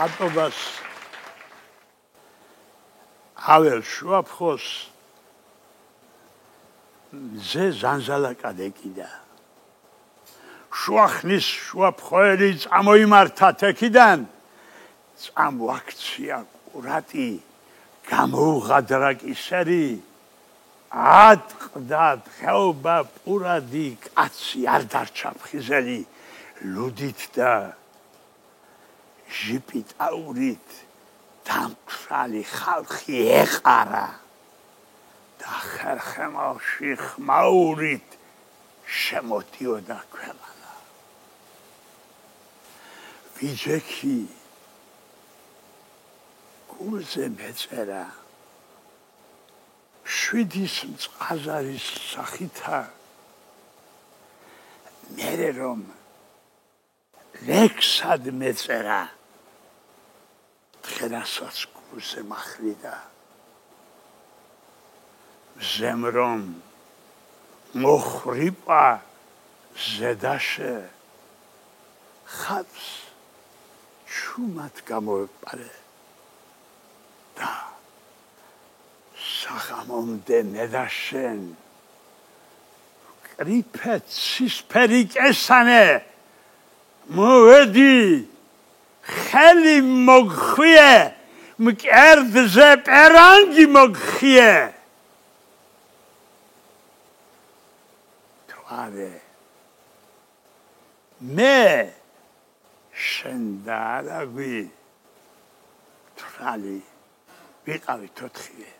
ხატობას აվել შუაფხოს ზე ზანზალაკადეკიდა შუახნის შუაფხოელი წამოიმართა თექიდან წამოაქცია ყურატი გამოუღადრა კისერი ატყდა ხეობა პურადი კაცი არ დარჩა ფხიზელი ლუდით და ჟიპით აურით დამქრალი ხალხი ეყარა და ხერხემალში ხმაურით შემოდიოდა ქვეყანა ვიჯექი გულზე მეწერა შვიდის მწყაზარის სახითა მერე რომ ლექსად მეწერა დღერასაც გულზე მახრიდა მზემ რომ მოხრიპა ზედაშე ხატს ჩუმად გამოვეპარე და საღამომდე მედაშენ კრიფეთ ცისფერი კესანე მოვედი ხელი მოგხვიე მკერდზე პერანგი მოგხიე თვარე მე შენ და არაგვი თრალი ვიყავით ოთხივე